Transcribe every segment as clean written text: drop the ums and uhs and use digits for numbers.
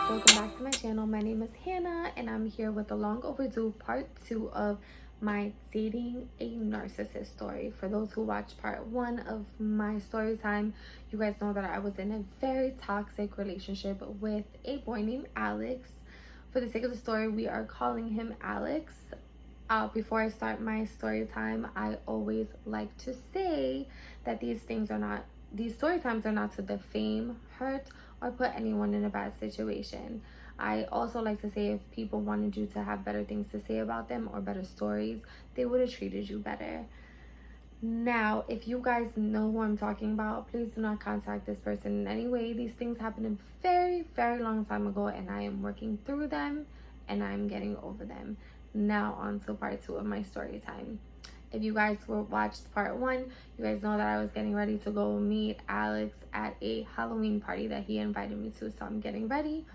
welcome back to my channel. My name is Hannah and I'm here with the long overdue part 2 of my dating a narcissist story. For those who watched part 1 of my story time, you guys know that I was in a very toxic relationship with a boy named Alex. For the sake of the story, we are calling him Alex. Before I start my story time, I always like to say that these story times are not to defame, hurt, or put anyone in a bad situation. I also like to say if people wanted you to have better things to say about them or better stories, they would have treated you better. Now, if you guys know who I'm talking about, please do not contact this person in any way. These things happened a very, very long time ago and I am working through them and I'm getting over them. Now on to part 2 of my story time. If you guys watched part 1, you guys know that I was getting ready to go meet Alex at a Halloween party that he invited me to. So I'm getting ready.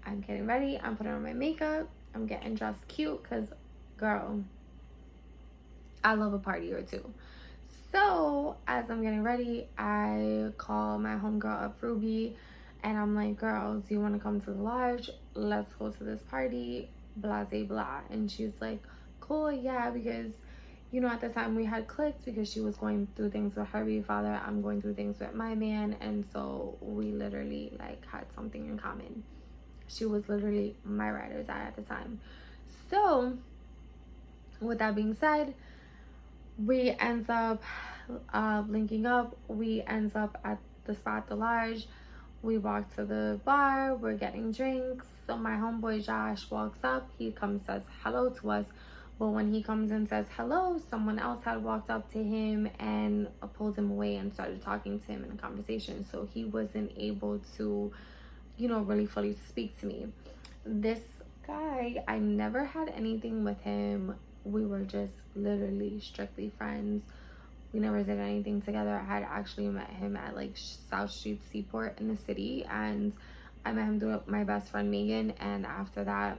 I'm putting on my makeup. I'm getting dressed cute because, girl, I love a party or two. So as I'm getting ready, I call my homegirl up, Ruby, and I'm like, girl, do you want to come to the lodge? Let's go to this party, blah, blah, blah. And she's like, cool, yeah, because you know, at the time we had clicked because she was going through things with her baby father. I'm going through things with my man. And so we literally like had something in common. She was literally my ride or die at the time. So with that being said, we ends up linking up. We ends up at the spot, the lodge. We walk to the bar. We're getting drinks. So my homeboy Josh walks up. He comes, says hello to us. But when he comes and says hello, someone else had walked up to him and pulled him away and started talking to him in a conversation. So he wasn't able to, you know, really fully speak to me. This guy, I never had anything with him. We were just literally strictly friends. We never did anything together. I had actually met him at like South Street Seaport in the city. And I met him through my best friend Megan. And after that,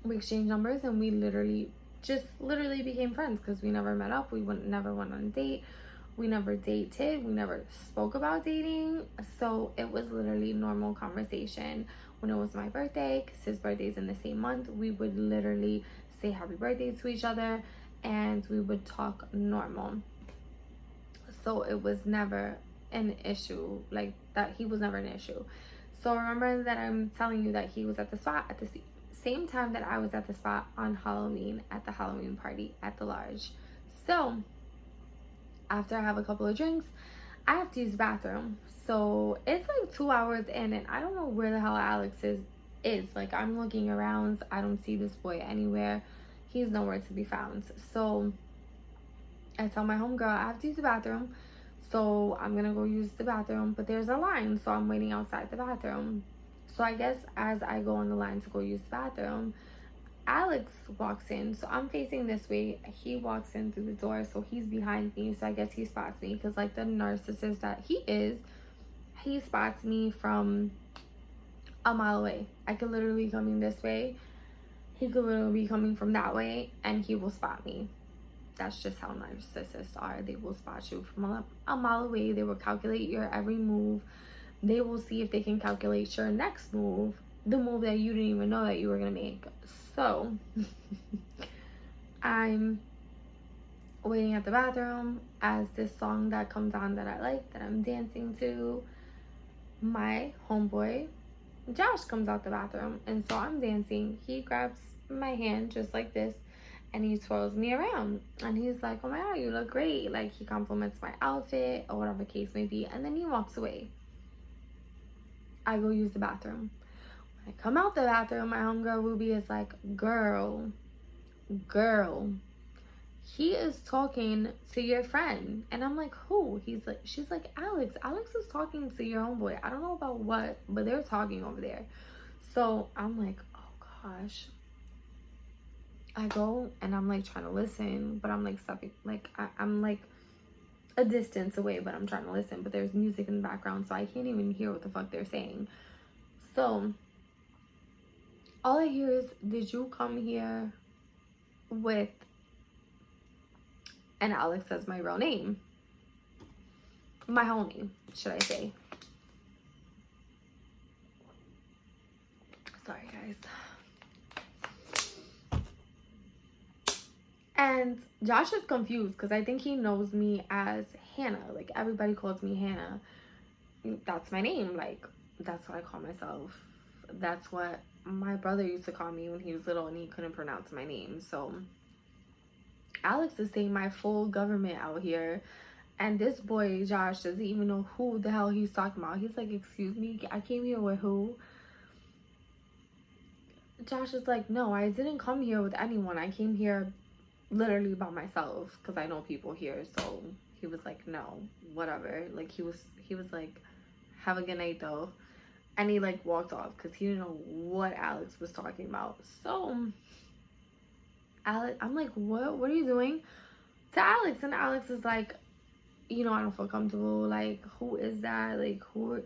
we exchanged numbers and we literally became friends because we never met up. We never went on a date. We never dated. We never spoke about dating. So it was literally normal conversation. When it was my birthday, because his birthday's in the same month, we would literally say happy birthday to each other and we would talk normal. So it was never an issue like that. He was never an issue. So remember that I'm telling you that he was at the spot at the same time that I was at the spot on Halloween at the Halloween party at the lodge. So after I have a couple of drinks, I have to use the bathroom. So it's like 2 hours in and I don't know where the hell Alex is. Like, I'm looking around. I don't see this boy anywhere. He's nowhere to be found. So I tell my homegirl I have to use the bathroom. So I'm gonna go use the bathroom, but there's a line. So I'm waiting outside the bathroom. So I guess as I go on the line to go use the bathroom, Alex walks in. So I'm facing this way. He walks in through the door. So he's behind me. So I guess he spots me because like the narcissist that he is, he spots me from a mile away. I could literally be coming this way. He could literally be coming from that way and he will spot me. That's just how narcissists are. They will spot you from a mile away. They will calculate your every move. They will see if they can calculate your next move, the move that you didn't even know that you were going to make. So I'm waiting at the bathroom as this song that comes on that I like, that I'm dancing to. My homeboy Josh comes out the bathroom and so I'm dancing. He grabs my hand just like this and he twirls me around and he's like, oh my god, you look great. Like, he compliments my outfit or whatever the case may be, and then he walks away. I go use the bathroom. When I come out the bathroom, my homegirl Ruby is like, girl, he is talking to your friend. And I'm like, who? She's like, Alex is talking to your homeboy. I don't know about what, but they're talking over there. So I'm like, oh gosh. I go and I'm like trying to listen, but I'm like stepping, like I'm like a distance away, but I'm trying to listen, but there's music in the background, so I can't even hear what the fuck they're saying. So all I hear is, did you come here with, and Alex says my real name, my whole name, should I say. guys. And Josh is confused because I think he knows me as Hannah. Like, everybody calls me Hannah. That's my name. Like, that's what I call myself. That's what my brother used to call me when he was little and he couldn't pronounce my name. So Alex is saying my full government out here. And this boy, Josh, doesn't even know who the hell he's talking about. He's like, excuse me, I came here with who? Josh is like, no, I didn't come here with anyone. I came here literally by myself because I know people here. So he was like, no, whatever. Like, he was like, have a good night though. And he like walked off because he didn't know what Alex was talking about. So Alex, I'm like, what are you doing? To Alex. And Alex is like, you know, I don't feel comfortable. Like, who is that? Like, who?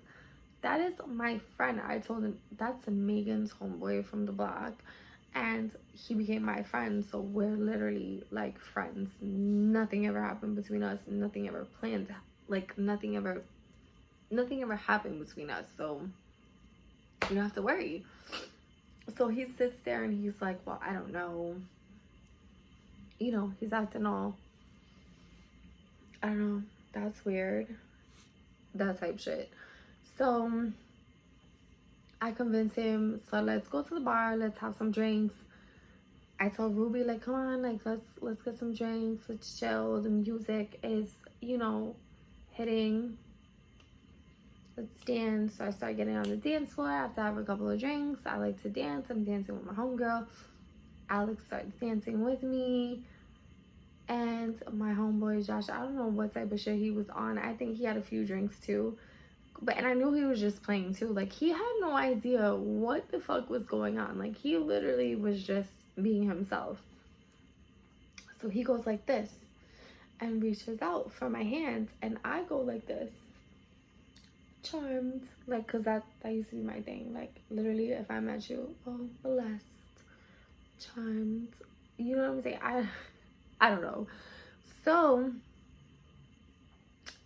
That is my friend. I told him that's Megan's homeboy from the block. And he became my friend. So we're literally like friends. Nothing ever happened between us. Nothing ever planned. Like, nothing ever happened between us. So you don't have to worry. So he sits there and he's like, well, I don't know. You know, he's acting all, I don't know, that's weird. That type shit. So I convinced him, so let's go to the bar, let's have some drinks. I told Ruby, like, come on, like, let's get some drinks, let's chill. The music is, you know, hitting. Let's dance. So I start getting on the dance floor after I have a couple of drinks. I like to dance. I'm dancing with my homegirl. Alex starts dancing with me. And my homeboy Josh, I don't know what type of shit he was on. I think he had a few drinks too. And I knew he was just playing too. Like, he had no idea what the fuck was going on. Like, he literally was just being himself. So he goes like this and reaches out for my hand. And I go like this. Charmed. Like, because that used to be my thing. Like, literally, if I met you, oh, blessed. Charmed. You know what I'm saying? I don't know. So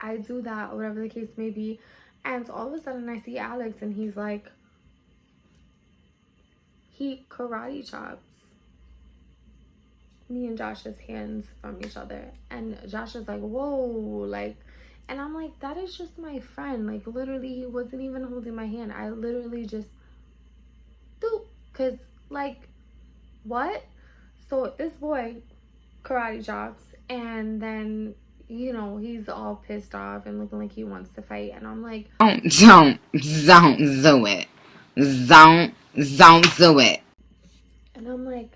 I do that, or whatever the case may be. And all of a sudden I see Alex and he's like, he karate chops me and Josh's hands from each other. And Josh is like, whoa, like, and I'm like, that is just my friend. Like, literally, he wasn't even holding my hand. I literally just do, because, like, what? So this boy karate chops, and then, you know, he's all pissed off and looking like he wants to fight. And I'm like, don't do it. Don't do it. And I'm like,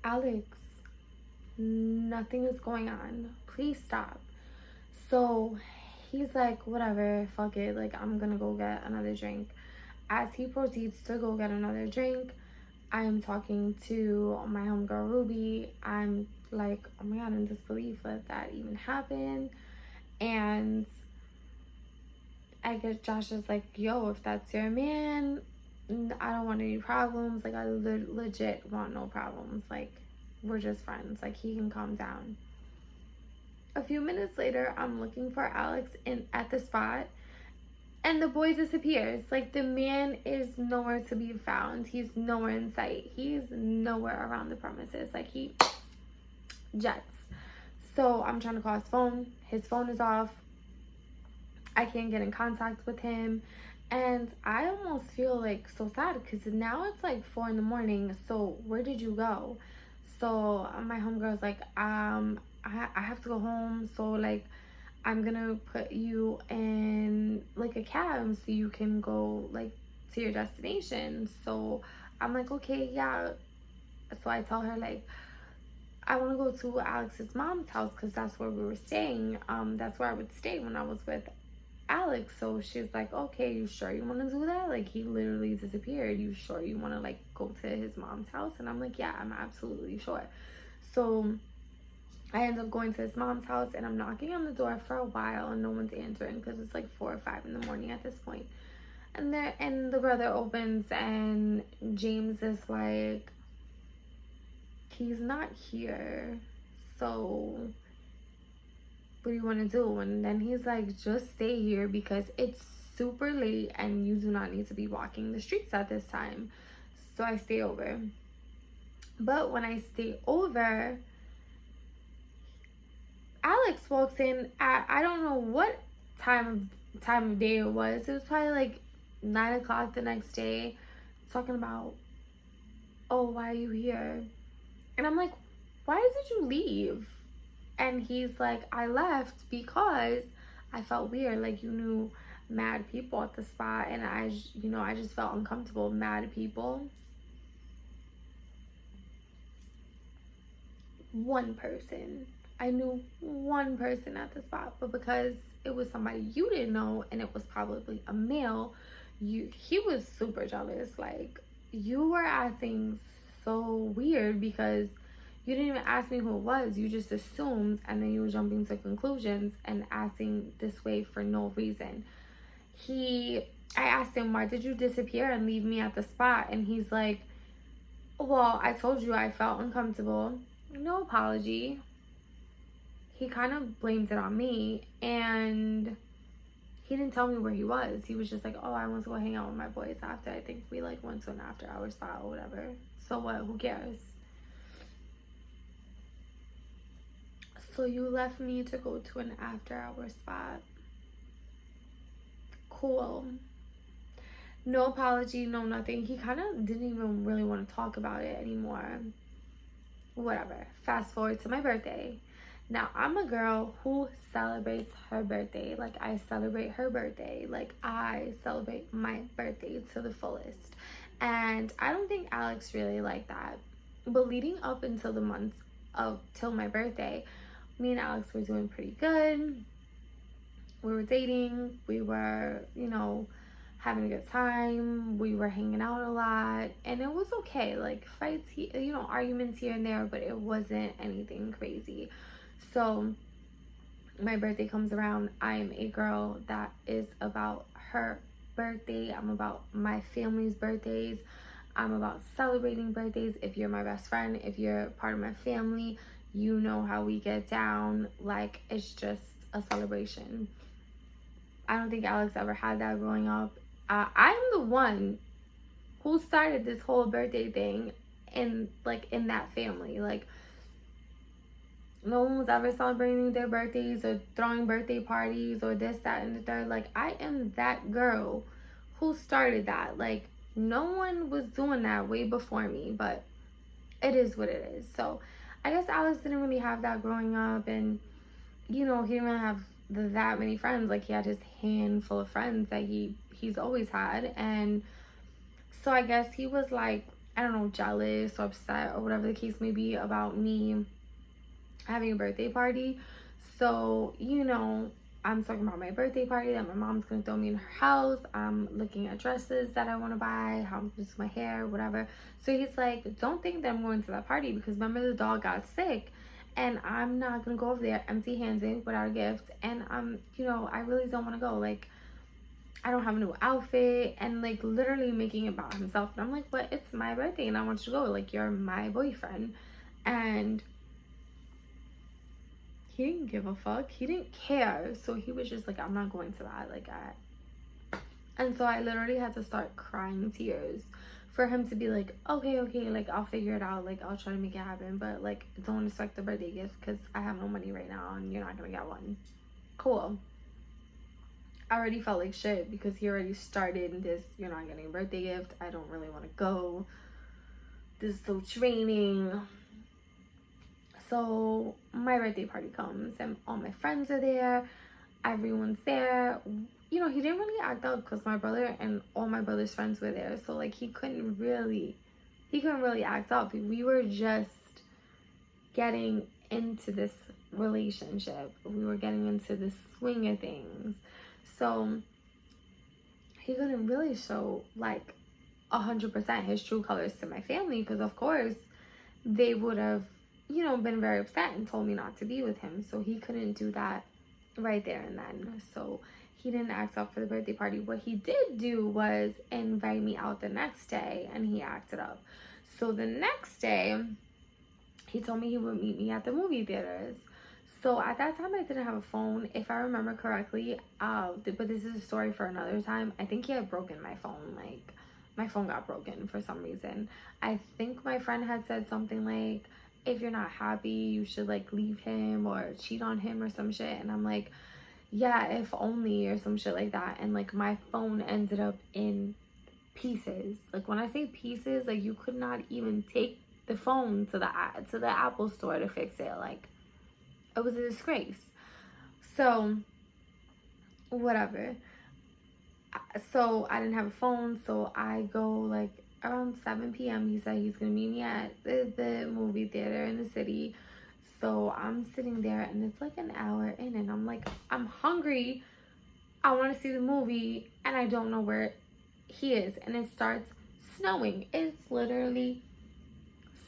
Alex, nothing is going on. Please stop. So he's like, whatever, fuck it. Like, I'm gonna go get another drink. As he proceeds to go get another drink, I am talking to my homegirl Ruby. I'm like, oh my god, in disbelief that even happened. And I guess Josh is like, yo, if that's your man, I don't want any problems. Like, I legit want no problems. Like, we're just friends. Like, he can calm down. A few minutes later, I'm looking for Alex at the spot, and the boy disappears. Like, the man is nowhere to be found. He's nowhere in sight. He's nowhere around the premises. Like, he jets. So I'm trying to call his phone. His phone is off. I can't get in contact with him. And I almost feel like so sad because now it's like 4 a.m. So where did you go? So my homegirl's like, I have to go home. So, like, I'm gonna put you in like a cab so you can go like to your destination. So I'm like, okay, yeah. So I tell her, like, I want to go to Alex's mom's house because that's where we were staying. That's where I would stay when I was with Alex. So she's like, okay, you sure you want to do that? Like, he literally disappeared. You sure you want to like go to his mom's house? And I'm like, yeah, I'm absolutely sure. So I end up going to his mom's house, and I'm knocking on the door for a while and no one's answering because it's like 4 or 5 in the morning at this point. And the brother opens, and James is like, he's not here, so what do you want to do? And then he's like, just stay here because it's super late and you do not need to be walking the streets at this time. So I stay over. But when I stay over, Alex walks in at, I don't know what time of day it was. It was probably like 9 o'clock the next day, talking about, oh, why are you here? And I'm like, why did you leave? And he's like, I left because I felt weird. Like, you knew mad people at the spot, and I just felt uncomfortable. Mad people. One person. I knew one person at the spot, but because it was somebody you didn't know, and it was probably a male, he was super jealous. Like, you were acting so weird because you didn't even ask me who it was. You just assumed, and then you were jumping to conclusions and acting this way for no reason. I asked him, why did you disappear and leave me at the spot? And he's like, well, I told you I felt uncomfortable. No apology. He kind of blamed it on me, and he didn't tell me where he was. He was just like, oh, I went to go hang out with my boys after. I think we like went to an after hour spot or whatever. So what? Who cares? So you left me to go to an after hour spot. Cool. No apology, no nothing. He kind of didn't even really want to talk about it anymore. Whatever. Fast forward to my birthday. Now, I'm a girl who celebrates her birthday. Like, I celebrate her birthday. Like, I celebrate my birthday to the fullest. And I don't think Alex really liked that. But leading up until the month till my birthday, me and Alex were doing pretty good. We were dating. We were, having a good time. We were hanging out a lot. And it was okay. Like, fights, arguments here and there, but it wasn't anything crazy. So my birthday comes around. I am a girl that is about her birthday. I'm about my family's birthdays. I'm about celebrating birthdays. If you're my best friend, if you're part of my family, you know how we get down. Like, it's just a celebration. I don't think Alex ever had that growing up. I'm the one who started this whole birthday thing in that family. Like, no one was ever celebrating their birthdays or throwing birthday parties or this, that, and the third. Like, I am that girl who started that. Like, no one was doing that way before me, but it is what it is. So I guess Alex didn't really have that growing up, and he didn't really have that many friends. Like, he had his handful of friends that he's always had. And so I guess he was like, I don't know, jealous or upset or whatever the case may be about me having a birthday party. So, I'm talking about my birthday party that my mom's gonna throw me in her house. I'm looking at dresses that I want to buy, how I'm gonna do my hair, whatever. So he's like, don't think that I'm going to that party, because remember, the dog got sick and I'm not gonna go over there empty handed without a gift. And I really don't want to go. Like, I don't have a new outfit, and like literally making it about himself. And I'm like, but it's my birthday and I want you to go. Like, you're my boyfriend. And he didn't give a fuck. He didn't care. So he was just like, I'm not going to that. And so I literally had to start crying tears for him to be like, okay, like, I'll figure it out. Like, I'll try to make it happen. But, like, don't expect a birthday gift because I have no money right now and you're not going to get one. Cool. I already felt like shit because he already started this, you're not getting a birthday gift. I don't really want to go. This is so draining. So my birthday party comes and all my friends are there. Everyone's there. He didn't really act out because my brother and all my brother's friends were there. So like, he couldn't really act out. We were just getting into this relationship. We were getting into the swing of things. So he couldn't really show like 100% his true colors to my family, because of course they would have been very upset and told me not to be with him. So he couldn't do that right there and then. So he didn't act up for the birthday party. What he did do was invite me out the next day, and he acted up. So the next day, he told me he would meet me at the movie theaters. So at that time, I didn't have a phone, if I remember correctly. But this is a story for another time. I think he had broken my phone. Like, my phone got broken for some reason. I think my friend had said something like, if you're not happy, you should like leave him or cheat on him or some shit. And I'm like, yeah, if only, or some shit like that. And like my phone ended up in pieces. Like when I say pieces, like you could not even take the phone to the Apple store to fix it. Like it was a disgrace. So whatever. So I didn't have a phone, so I go like around 7 p.m. He said he's gonna meet me at the movie theater in the city. So I'm sitting there and it's like an hour in and I'm like, I'm hungry, I want to see the movie, and I don't know where he is. And it starts snowing. It's literally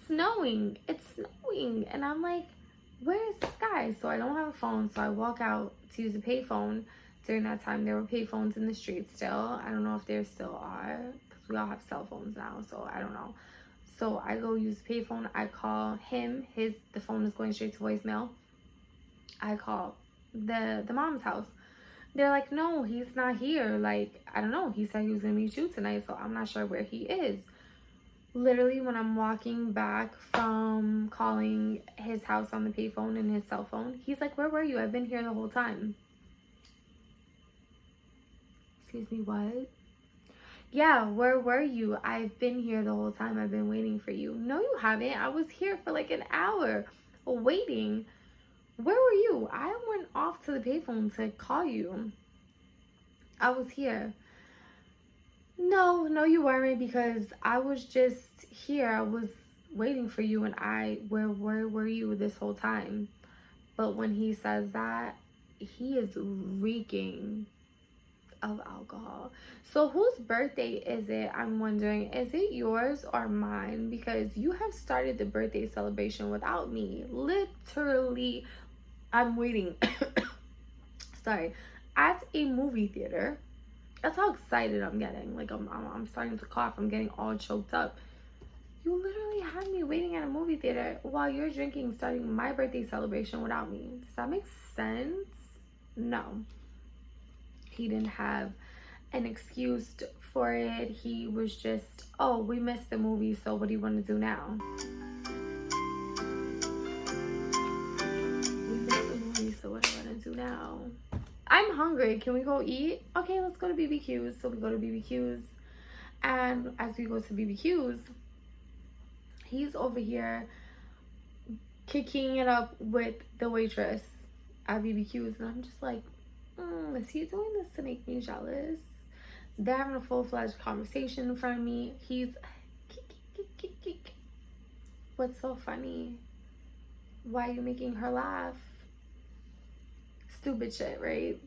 snowing. It's snowing. And I'm like, where is this guy? So I don't have a phone, so I walk out to use a payphone. During that time, there were payphones in the street still. I don't know if there still are, because we all have cell phones now, so I don't know. So I go use the payphone. I call him. The phone is going straight to voicemail. I call the mom's house. They're like, no, he's not here. Like, I don't know. He said he was going to meet you tonight, so I'm not sure where he is. Literally, when I'm walking back from calling his house on the payphone and his cell phone, he's like, where were you? I've been here the whole time. Excuse me, what? Yeah, where were you? I've been here the whole time. I've been waiting for you. No, you haven't. I was here for like an hour waiting. Where were you? I went off to the payphone to call you. I was here. No, you weren't, because I was just here. I was waiting for you, and where were you this whole time? But when he says that, he is reeking of alcohol. So whose birthday is it? I'm wondering, is it yours or mine? Because you have started the birthday celebration without me. Literally, I'm waiting sorry, at a movie theater. That's how excited I'm getting. Like I'm starting to cough. I'm getting all choked up. You literally had me waiting at a movie theater while you're drinking, starting my birthday celebration without me. Does that make sense? No. He didn't have an excuse for it. He was just, oh, we missed the movie, so what do you want to do now? We missed the movie, so what do you want to do now? I'm hungry. Can we go eat? Okay, let's go to BBQ's. So we go to BBQ's. And as we go to BBQ's, he's over here kicking it up with the waitress at BBQ's. And I'm just like, is he doing this to make me jealous? They're having a full-fledged conversation in front of me. He's what's so funny? Why are you making her laugh? Stupid shit, right?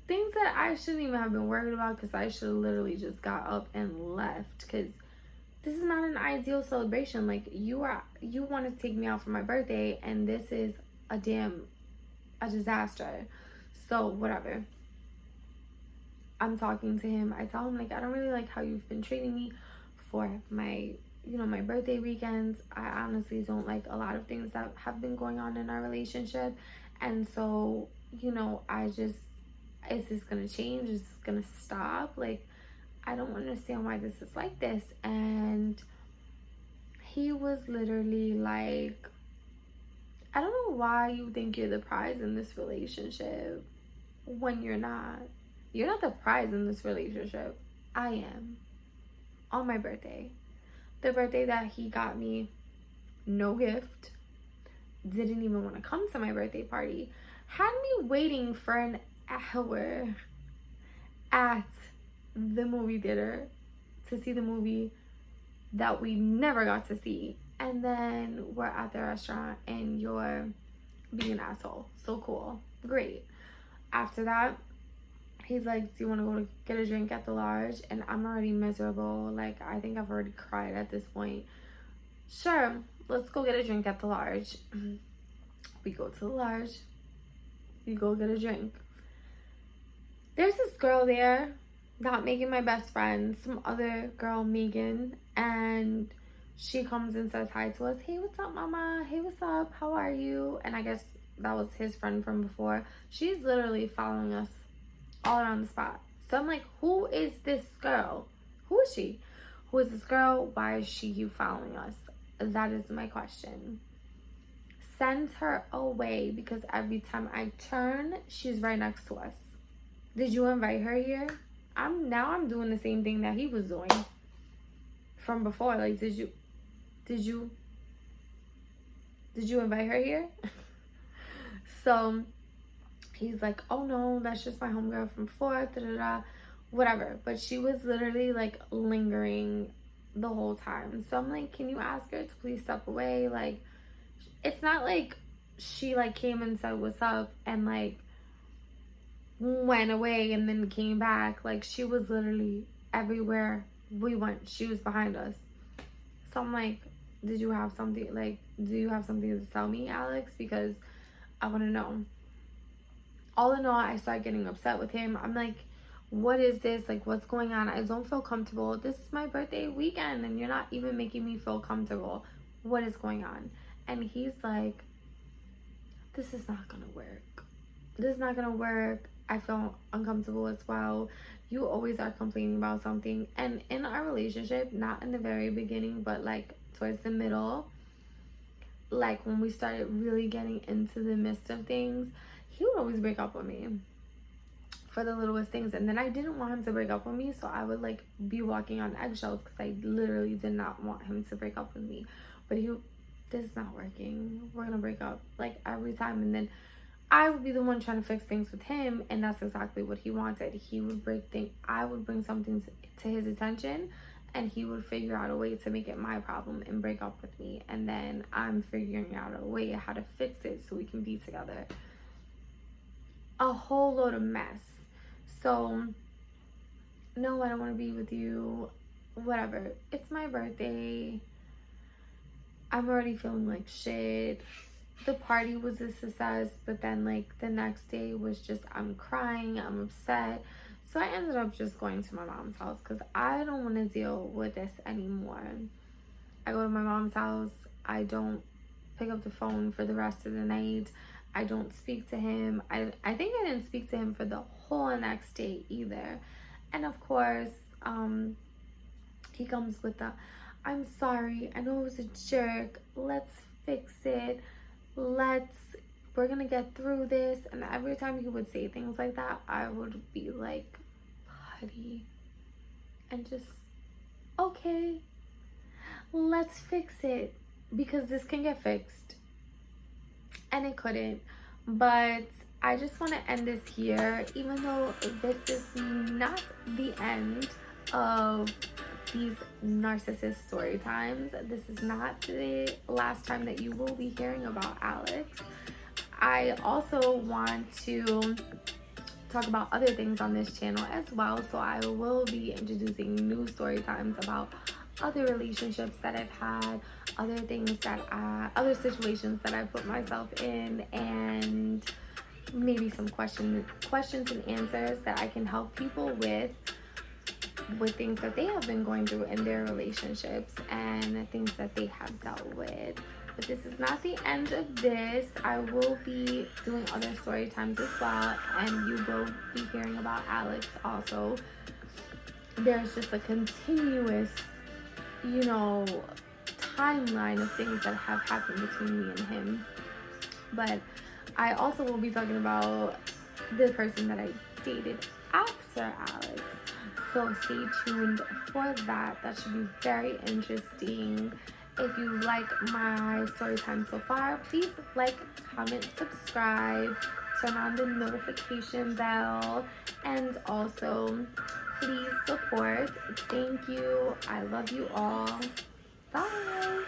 Things that I shouldn't even have been worried about, because I should have literally just got up and left, because this is not an ideal celebration. Like, you want to take me out for my birthday, and this is a disaster. So whatever. I'm talking to him. I tell him, like, I don't really like how you've been treating me for my my birthday weekends. I honestly don't like a lot of things that have been going on in our relationship. And so, is this gonna change? Is this gonna stop? Like, I don't understand why this is like this. And he was literally like, I don't know why you think you're the prize in this relationship when you're not. You're not the prize in this relationship. I am. On my birthday. The birthday that he got me no gift. Didn't even want to come to my birthday party. Had me waiting for an hour at the movie theater to see the movie that we never got to see. And then we're at the restaurant and you're being an asshole. So cool. Great. After that, he's like, do you want to go to get a drink at the Large? And I'm already miserable. Like, I think I've already cried at this point. Sure, let's go get a drink at the Large. We go to the Large. We go get a drink. There's this girl there, not Megan, my best friend, some other girl, Megan, and she comes and says hi to us. Hey, what's up, mama? Hey, what's up? How are you? And I guess that was his friend from before. She's literally following us all around the spot. So I'm like, who is this girl? Who is she? Who is this girl? Why is she keep following us? That is my question. Send her away, because every time I turn, she's right next to us. Did you invite her here? I'm doing the same thing that he was doing from before. Like, did you invite her here? So he's like, oh no, that's just my homegirl from before, whatever. But she was literally like lingering the whole time. So I'm like, can you ask her to please step away? Like, it's not like she like came and said what's up and like went away and then came back. Like, she was literally everywhere we went. She was behind us. So I'm like, do you have something to tell me, Alex? Because I want to know. All in all, I start getting upset with him. I'm like, what is this? Like, what's going on? I don't feel comfortable. This is my birthday weekend and you're not even making me feel comfortable. What is going on? And he's like, this is not gonna work. This is not gonna work. I feel uncomfortable as well. You always are complaining about something. And in our relationship, not in the very beginning, but like towards the middle, like when we started really getting into the midst of things, he would always break up with me for the littlest things. And then I didn't want him to break up with me, so I would like be walking on eggshells because I literally did not want him to break up with me. But this is not working. We're gonna break up like every time. And then I would be the one trying to fix things with him, and that's exactly what he wanted. He would I would bring something to his attention, and he would figure out a way to make it my problem and break up with me. And then I'm figuring out a way how to fix it so we can be together. A whole load of mess. So, no, I don't want to be with you. Whatever. It's my birthday. I'm already feeling like shit. The party was a success, but then like the next day was just, I'm crying, I'm upset. So I ended up just going to my mom's house because I don't want to deal with this anymore. I go to my mom's house. I don't pick up the phone for the rest of the night. I don't speak to him. I think I didn't speak to him for the whole next day either. And of course, he comes with the, I'm sorry, I know it was a jerk, let's fix it, we're gonna get through this. And every time he would say things like that, I would be like, buddy, and just, okay, let's fix it, because this can get fixed. And it couldn't. But I just want to end this here, even though this is not the end of these narcissist story times. This is not the last time that you will be hearing about Alex. I also want to talk about other things on this channel as well, so I will be introducing new story times about other relationships that I've had, other things that other situations that I put myself in, and maybe some questions and answers that I can help people with things that they have been going through in their relationships and things that they have dealt with. But this is not the end of this. I will be doing other story times as well, and you will be hearing about Alex also. There's just a continuous, timeline of things that have happened between me and him. But I also will be talking about the person that I dated after Alex. So stay tuned for that. That should be very interesting. If you like my story time so far, please like, comment, subscribe, turn on the notification bell, and also please support. Thank you. I love you all. Bye.